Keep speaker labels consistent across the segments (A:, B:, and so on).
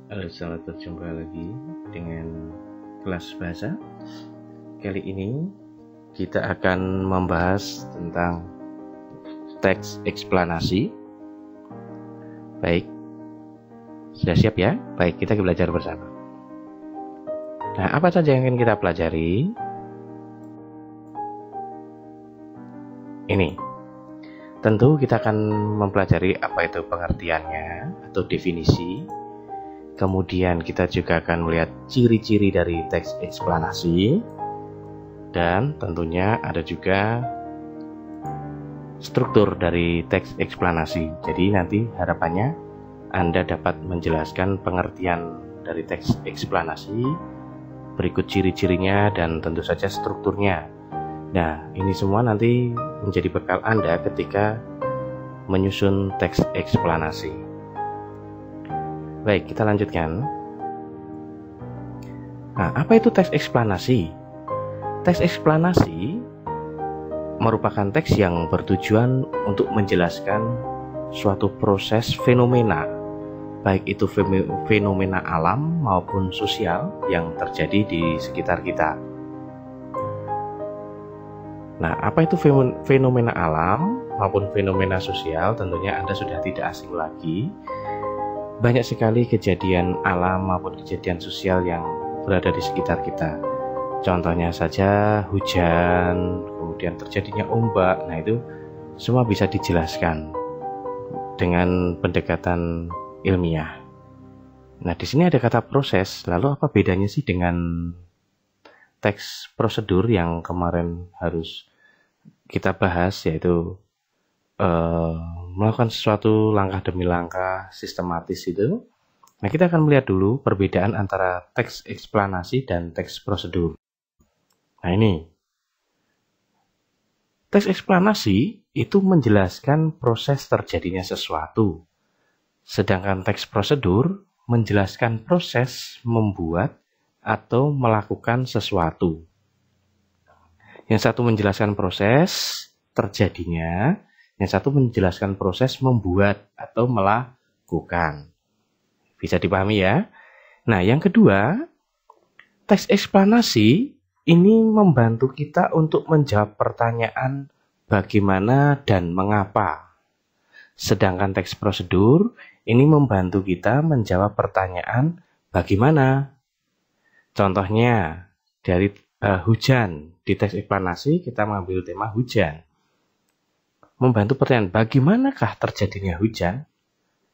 A: Halo, selamat berjumpa lagi dengan kelas bahasa. Kali ini kita akan membahas tentang teks eksplanasi. Baik, sudah siap ya? Baik, kita belajar bersama. Nah, apa saja yang akan kita pelajari? Ini, tentu kita akan mempelajari apa itu pengertiannya atau definisi. Kemudian kita juga akan melihat ciri-ciri dari teks eksplanasi. Dan tentunya ada juga struktur dari teks eksplanasi. Jadi nanti harapannya Anda dapat menjelaskan pengertian dari teks eksplanasi, berikut ciri-cirinya dan tentu saja strukturnya. Nah, ini semua nanti menjadi bekal Anda ketika menyusun teks eksplanasi. Baik, kita lanjutkan. Nah, apa itu teks eksplanasi? Teks eksplanasi merupakan teks yang bertujuan untuk menjelaskan suatu proses fenomena, baik itu fenomena alam maupun sosial yang terjadi di sekitar kita. Nah, apa itu fenomena alam maupun fenomena sosial? Tentunya Anda sudah tidak asing lagi. Banyak sekali kejadian alam maupun kejadian sosial yang berada di sekitar kita. Contohnya saja hujan, kemudian terjadinya ombak. Nah, itu semua bisa dijelaskan dengan pendekatan ilmiah. Nah, di sini ada kata proses. Lalu apa bedanya sih dengan teks prosedur yang kemarin harus kita bahas, yaitu melakukan sesuatu langkah demi langkah sistematis itu. Nah, kita akan melihat dulu perbedaan antara teks eksplanasi dan teks prosedur. Nah, ini teks eksplanasi itu menjelaskan proses terjadinya sesuatu, sedangkan teks prosedur menjelaskan proses membuat atau melakukan sesuatu. Yang satu menjelaskan proses terjadinya, yang satu menjelaskan proses membuat atau melakukan. Bisa dipahami ya? Nah, yang kedua, teks eksplanasi ini membantu kita untuk menjawab pertanyaan bagaimana dan mengapa. Sedangkan teks prosedur ini membantu kita menjawab pertanyaan bagaimana. Contohnya, dari hujan. Di teks eksplanasi kita mengambil tema hujan. Membantu pertanyaan bagaimanakah terjadinya hujan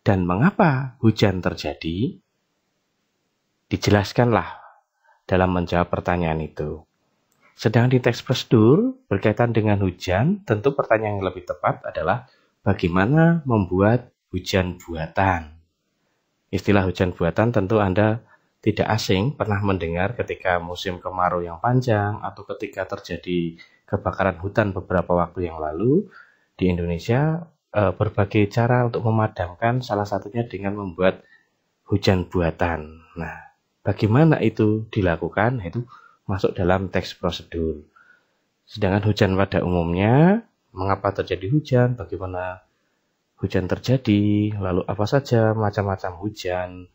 A: dan mengapa hujan terjadi, dijelaskanlah dalam menjawab pertanyaan itu. Sedang di teks prosedur berkaitan dengan hujan, tentu pertanyaan yang lebih tepat adalah bagaimana membuat hujan buatan. Istilah hujan buatan tentu Anda tidak asing pernah mendengar ketika musim kemarau yang panjang atau ketika terjadi kebakaran hutan beberapa waktu yang lalu. Di Indonesia, berbagai cara untuk memadamkan, salah satunya dengan membuat hujan buatan. Nah, bagaimana itu dilakukan? Itu masuk dalam teks prosedur. Sedangkan hujan pada umumnya, mengapa terjadi hujan, bagaimana hujan terjadi, lalu apa saja macam-macam hujan,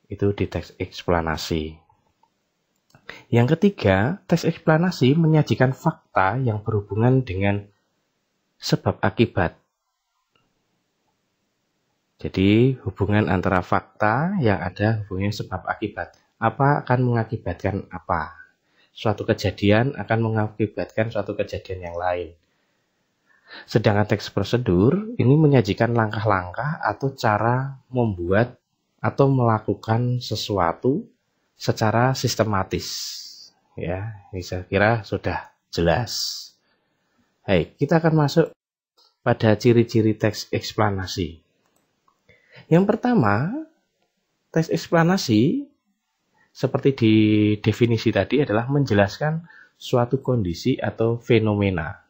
A: itu di teks eksplanasi. Yang ketiga, teks eksplanasi menyajikan fakta yang berhubungan dengan sebab akibat. Jadi hubungan antara fakta yang ada hubungannya sebab akibat. Apa akan mengakibatkan apa? Suatu kejadian akan mengakibatkan suatu kejadian yang lain. Sedangkan teks prosedur ini menyajikan langkah-langkah atau cara membuat atau melakukan sesuatu secara sistematis. Ya, ini saya kira sudah jelas. Baik, kita akan masuk pada ciri-ciri teks eksplanasi. Yang pertama, teks eksplanasi seperti di definisi tadi adalah menjelaskan suatu kondisi atau fenomena.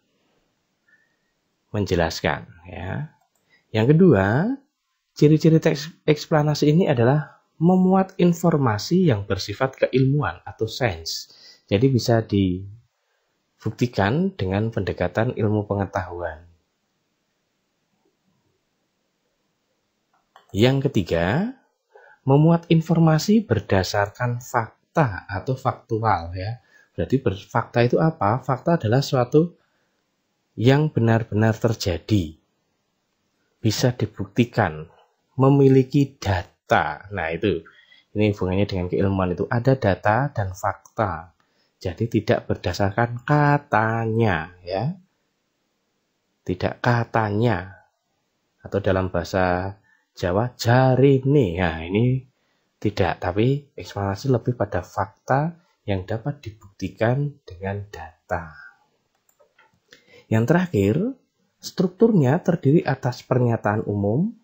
A: Menjelaskan, ya. Yang kedua, ciri-ciri teks eksplanasi ini adalah memuat informasi yang bersifat keilmuan atau sains. Jadi bisa dibuktikan dengan pendekatan ilmu pengetahuan. Yang ketiga, Memuat informasi berdasarkan fakta atau faktual ya. Berarti fakta itu apa? Fakta adalah suatu yang benar-benar terjadi. Bisa dibuktikan, memiliki data. Nah, ini hubungannya dengan keilmuan itu. Ada data dan fakta. Jadi tidak berdasarkan katanya ya. Tidak katanya. Atau dalam bahasa Jawa jarine. Nah, ini tidak, tapi eksplanasi lebih pada fakta yang dapat dibuktikan dengan data. Yang terakhir, strukturnya terdiri atas pernyataan umum,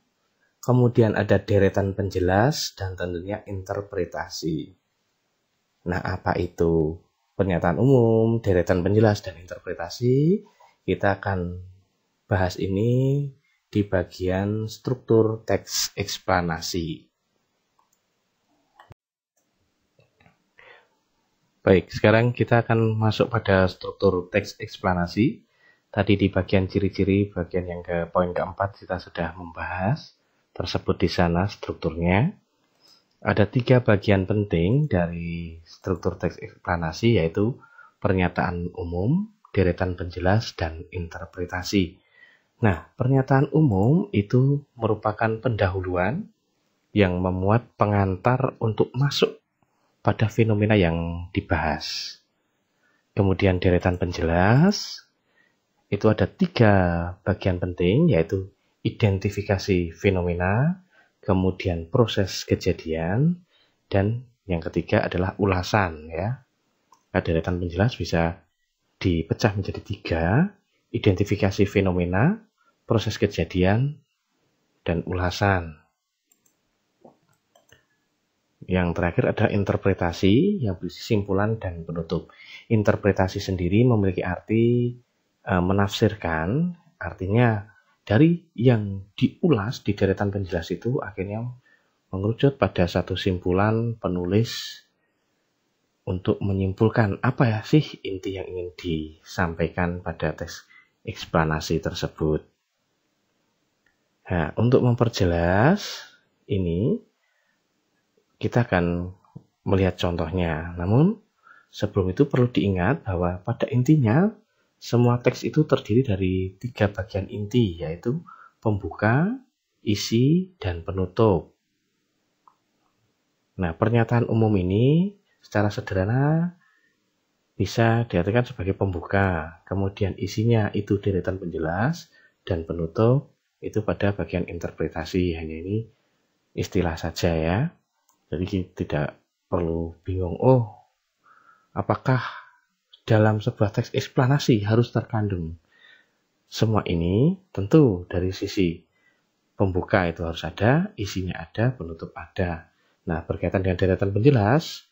A: kemudian ada deretan penjelas, dan tentunya interpretasi. Nah, apa itu pernyataan umum, deretan penjelas, dan interpretasi? Kita akan bahas ini di bagian struktur teks eksplanasi. Baik, sekarang kita akan masuk pada struktur teks eksplanasi. Tadi di bagian ciri-ciri, bagian yang ke poin keempat kita sudah membahas tersebut di sana strukturnya. Ada 3 bagian penting dari struktur teks eksplanasi, yaitu pernyataan umum, deretan penjelas, dan interpretasi. Nah, pernyataan umum itu merupakan pendahuluan yang memuat pengantar untuk masuk pada fenomena yang dibahas. Kemudian deretan penjelas, itu ada 3 bagian penting, yaitu identifikasi fenomena, kemudian proses kejadian, dan yang ketiga adalah ulasan ya. Deretan penjelas bisa dipecah menjadi 3, identifikasi fenomena, proses kejadian, dan ulasan. Yang terakhir ada interpretasi yang berisi simpulan dan penutup. Interpretasi sendiri memiliki arti menafsirkan, artinya dari yang diulas di deretan penjelas itu akhirnya mengerucut pada satu simpulan penulis untuk menyimpulkan apa ya sih inti yang ingin disampaikan pada teks eksplanasi tersebut. Nah, untuk memperjelas ini, kita akan melihat contohnya. Namun, sebelum itu perlu diingat bahwa pada intinya, semua teks itu terdiri dari 3 bagian inti, yaitu pembuka, isi, dan penutup. Nah, pernyataan umum ini secara sederhana bisa diartikan sebagai pembuka, kemudian isinya itu deretan penjelas, dan penutup itu pada bagian interpretasi. Hanya ini istilah saja ya. Jadi tidak perlu bingung, apakah dalam sebuah teks eksplanasi harus terkandung semua ini? Tentu dari sisi pembuka itu harus ada, isinya ada, penutup ada. Nah, berkaitan dengan deretan penjelas,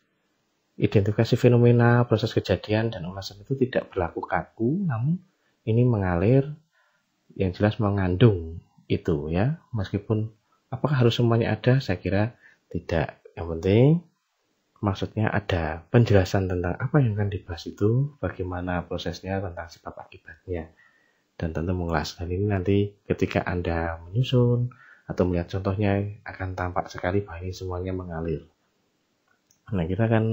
A: identifikasi fenomena, proses kejadian, dan ulasan itu tidak berlaku kaku, namun ini mengalir, yang jelas mengandung itu ya. Meskipun apakah harus semuanya ada? Saya kira tidak. Yang penting maksudnya ada penjelasan tentang apa yang akan dibahas itu, bagaimana prosesnya, tentang sebab akibatnya, dan tentu mengulas. Dan ini nanti ketika Anda menyusun atau melihat contohnya akan tampak sekali bahwa ini semuanya mengalir. Nah, kita akan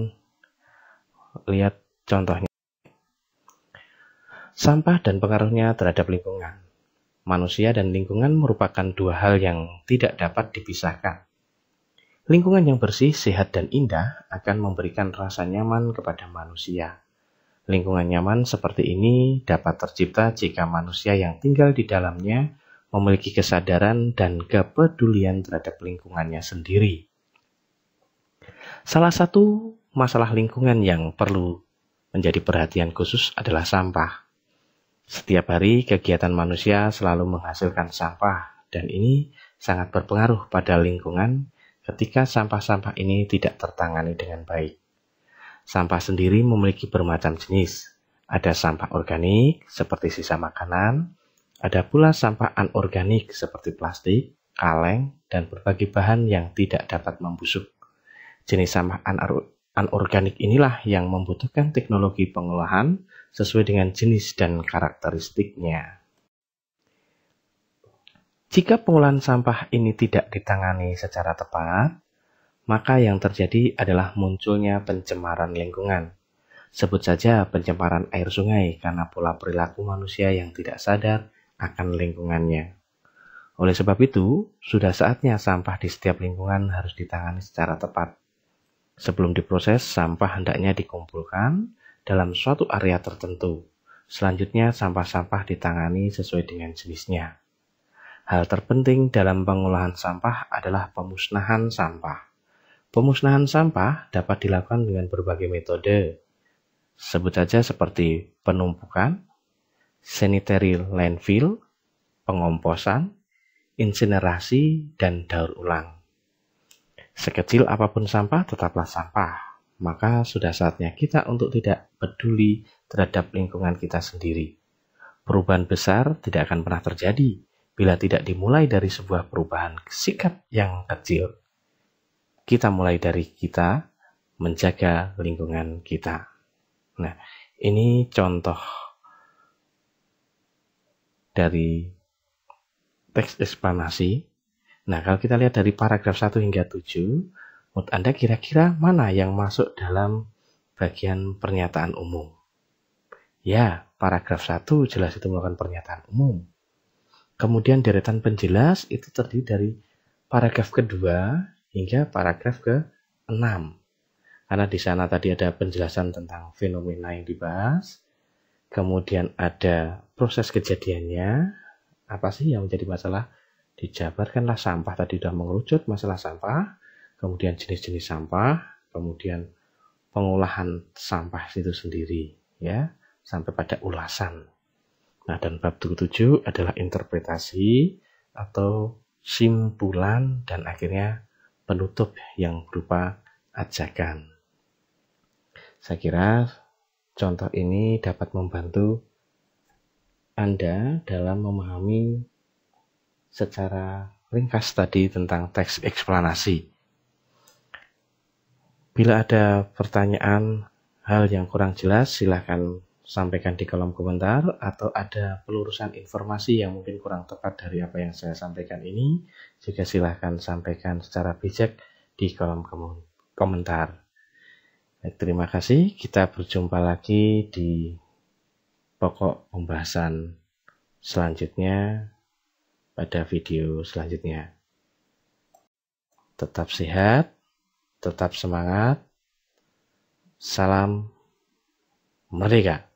A: lihat contohnya. Sampah dan pengaruhnya terhadap lingkungan. Manusia dan lingkungan merupakan 2 hal yang tidak dapat dipisahkan. Lingkungan yang bersih, sehat, dan indah akan memberikan rasa nyaman kepada manusia. Lingkungan nyaman seperti ini dapat tercipta jika manusia yang tinggal di dalamnya memiliki kesadaran dan kepedulian terhadap lingkungannya sendiri. Salah satu masalah lingkungan yang perlu menjadi perhatian khusus adalah sampah. Setiap hari kegiatan manusia selalu menghasilkan sampah, dan ini sangat berpengaruh pada lingkungan ketika sampah-sampah ini tidak tertangani dengan baik. Sampah sendiri memiliki bermacam jenis. Ada sampah organik seperti sisa makanan, ada pula sampah anorganik seperti plastik, kaleng, dan berbagai bahan yang tidak dapat membusuk. Jenis sampah anorganik inilah yang membutuhkan teknologi pengolahan sesuai dengan jenis dan karakteristiknya. Jika pengolahan sampah ini tidak ditangani secara tepat, maka yang terjadi adalah munculnya pencemaran lingkungan. Sebut saja pencemaran air sungai karena pola perilaku manusia yang tidak sadar akan lingkungannya. Oleh sebab itu, sudah saatnya sampah di setiap lingkungan harus ditangani secara tepat. Sebelum diproses, sampah hendaknya dikumpulkan dalam suatu area tertentu. Selanjutnya, sampah-sampah ditangani sesuai dengan jenisnya. Hal terpenting dalam pengolahan sampah adalah pemusnahan sampah. Pemusnahan sampah dapat dilakukan dengan berbagai metode. Sebut saja seperti penumpukan, sanitary landfill, pengomposan, insinerasi, dan daur ulang. Sekecil apapun sampah tetaplah sampah, maka sudah saatnya kita untuk tidak peduli terhadap lingkungan kita sendiri. Perubahan besar tidak akan pernah terjadi bila tidak dimulai dari sebuah perubahan sikap yang kecil. Kita mulai dari kita menjaga lingkungan kita. Nah, ini contoh dari teks eksplanasi. Nah, kalau kita lihat dari paragraf 1 hingga 7, menurut Anda kira-kira mana yang masuk dalam bagian pernyataan umum? Ya, paragraf 1 jelas itu merupakan pernyataan umum. Kemudian deretan penjelas itu terdiri dari paragraf kedua hingga paragraf ke-6. Karena di sana tadi ada penjelasan tentang fenomena yang dibahas, kemudian ada proses kejadiannya, apa sih yang menjadi masalah? Dijabarkanlah sampah, tadi sudah mengerucut masalah sampah, kemudian jenis-jenis sampah, kemudian pengolahan sampah itu sendiri, ya, sampai pada ulasan. Nah, dan bab 7 adalah interpretasi atau simpulan dan akhirnya penutup yang berupa ajakan. Saya kira contoh ini dapat membantu Anda dalam memahami secara ringkas tadi tentang teks eksplanasi. Bila ada pertanyaan, hal yang kurang jelas, silakan sampaikan di kolom komentar, atau ada pelurusan informasi yang mungkin kurang tepat dari apa yang saya sampaikan ini, juga silakan sampaikan secara bijak di kolom komentar. Terima kasih, kita berjumpa lagi di pokok pembahasan selanjutnya pada video selanjutnya. Tetap sehat, tetap semangat, salam merdeka.